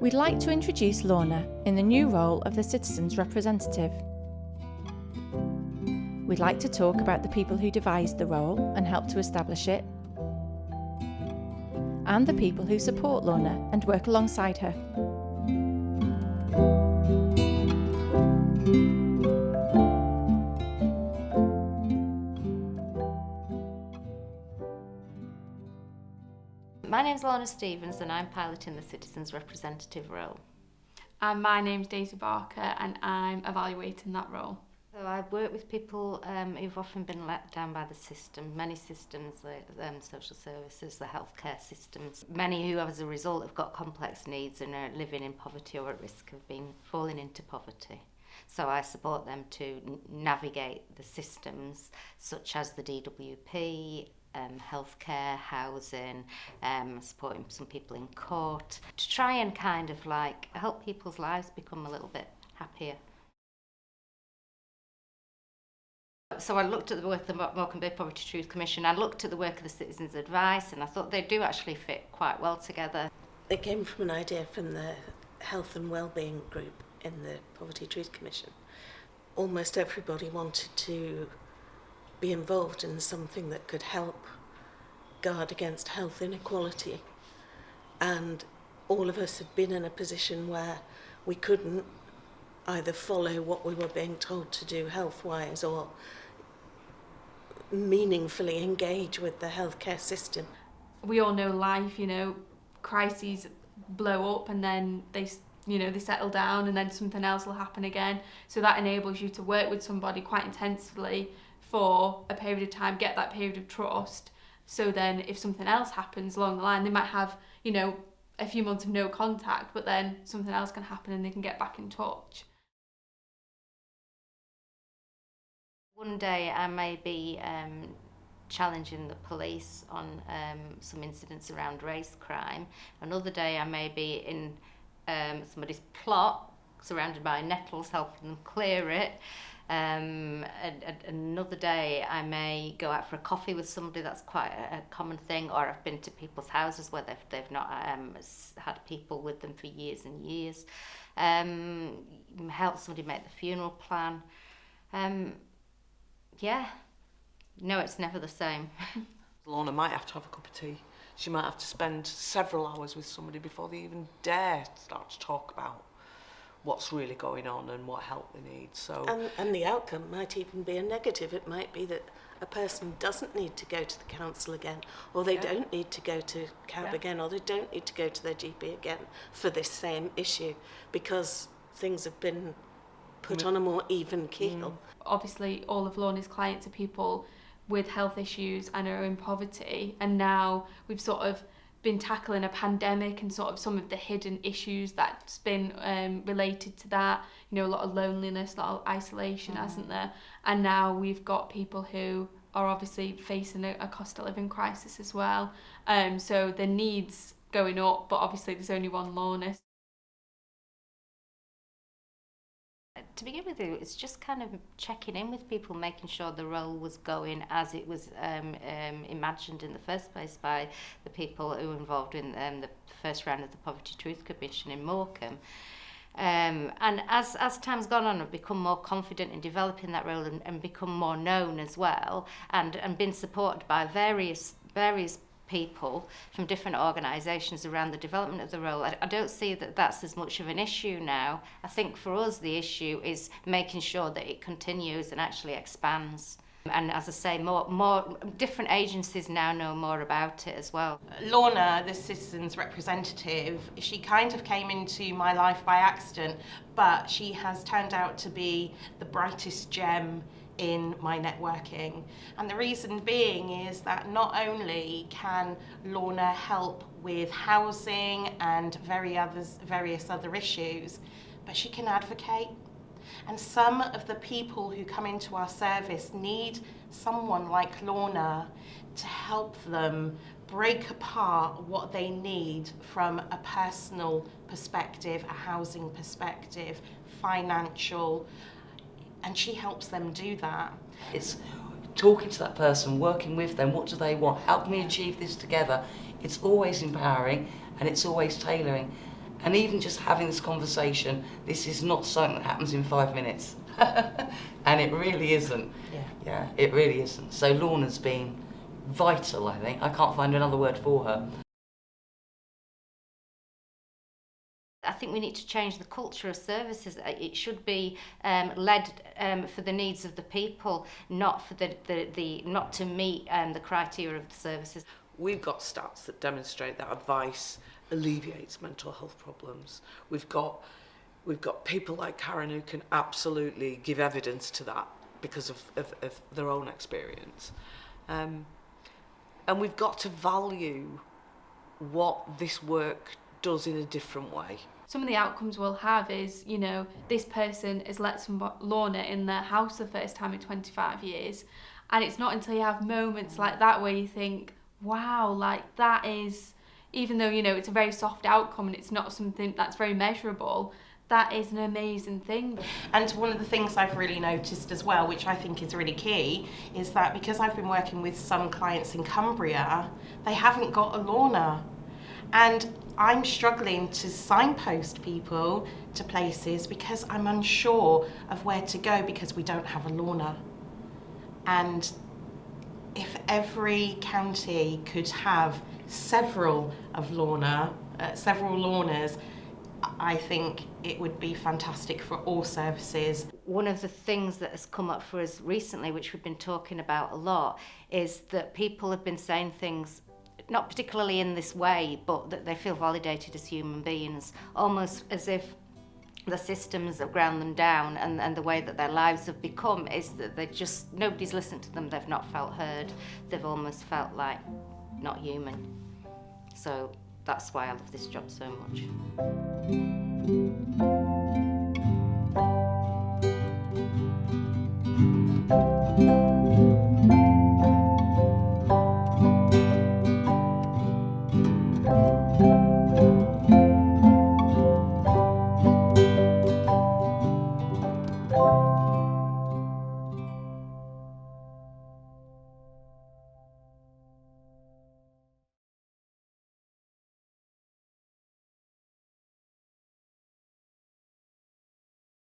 We'd like to introduce Lorna in the new role of the Citizens' Representative. We'd like to talk about the people who devised the role and helped to establish it, and the people who support Lorna and work alongside her. My name's Lorna Stevens and I'm piloting the Citizens' Representative role. And my name's Daisy Barker and I'm evaluating that role. So I work with people who've often been let down by the system, many systems, the social services, the healthcare systems. Many who, as a result, have got complex needs and are living in poverty or at risk of falling into poverty. So I support them to navigate the systems such as the DWP, healthcare, housing, supporting some people in court, to try and kind of like help people's lives become a little bit happier. So I looked at the work of the Morecambe Poverty Truth Commission, I looked at the work of the Citizens' Advice, and I thought they do actually fit quite well together. It came from an idea from the Health and Wellbeing group in the Poverty Truth Commission. Almost everybody wanted to be involved in something that could help guard against health inequality. And all of us had been in a position where we couldn't either follow what we were being told to do health-wise or meaningfully engage with the healthcare system. We all know life, crises blow up and then they settle down and then something else will happen again. So that enables you to work with somebody quite intensively for a period of time, get that period of trust. So then if something else happens along the line, they might have, a few months of no contact, but then something else can happen and they can get back in touch. One day I may be challenging the police on some incidents around race crime. Another day I may be in somebody's plot, surrounded by nettles, helping them clear it. Another day I may go out for a coffee with somebody. That's quite a common thing. Or I've been to people's houses where they've not had people with them for years and years. Help somebody make the funeral plan. No, it's never the same. Lorna might have to have a cup of tea. She might have to spend several hours with somebody before they even dare start to talk about what's really going on and what help they need. So, and the outcome might even be a negative. It might be that a person doesn't need to go to the council again, or they don't need to go to CAB again, or they don't need to go to their GP again for this same issue because things have been put on a more even keel. Obviously, all of Lorna's clients are people with health issues and are in poverty, and now we've sort of been tackling a pandemic and sort of some of the hidden issues that's been related to that. A lot of loneliness, a lot of isolation, hasn't there? And now we've got people who are obviously facing a cost of living crisis as well. So the needs going up, but obviously there's only one Lorna. To begin with, it's just kind of checking in with people, making sure the role was going as it was imagined in the first place by the people who were involved in the first round of the Poverty Truth Commission in Morecambe. And as time's gone on, I've become more confident in developing that role and become more known as well, and been supported by various people from different organisations around the development of the role. I don't see that that's as much of an issue now. I think for us the issue is making sure that it continues and actually expands. And as I say, more different agencies now know more about it as well. Lorna, the Citizens' Representative, she kind of came into my life by accident, but she has turned out to be the brightest gem in my networking. And the reason being is that not only can Lorna help with housing and various other issues, but she can advocate. And some of the people who come into our service need someone like Lorna to help them break apart what they need from a personal perspective, a housing perspective, financial, and she helps them do that. It's talking to that person, working with them, what do they want, help me achieve this together. It's always empowering and it's always tailoring. And even just having this conversation, this is not something that happens in 5 minutes. And it really isn't. Yeah, it really isn't. So Lorna's been vital, I think. I can't find another word for her. I think we need to change the culture of services. It should be led for the needs of the people, not for not to meet the criteria of the services. We've got stats that demonstrate that advice alleviates mental health problems. We've got people like Karen who can absolutely give evidence to that because of their own experience. And we've got to value what this work does in a different way. Some of the outcomes we'll have is, you know, this person has let Lorna in their house the first time in 25 years. And it's not until you have moments like that where you think, wow, like that is, even though, you know, it's a very soft outcome and it's not something that's very measurable, that is an amazing thing. And one of the things I've really noticed as well, which I think is really key, is that because I've been working with some clients in Cumbria, they haven't got a Lorna. And I'm struggling to signpost people to places because I'm unsure of where to go because we don't have a Lorna. And if every county could have several Lornas, I think it would be fantastic for all services. One of the things that has come up for us recently, which we've been talking about a lot, is that people have been saying things, not particularly in this way, but that they feel validated as human beings, almost as if the systems have ground them down, and the way that their lives have become is that nobody's listened to them, they've not felt heard, they've almost felt like not human. So that's why I love this job so much.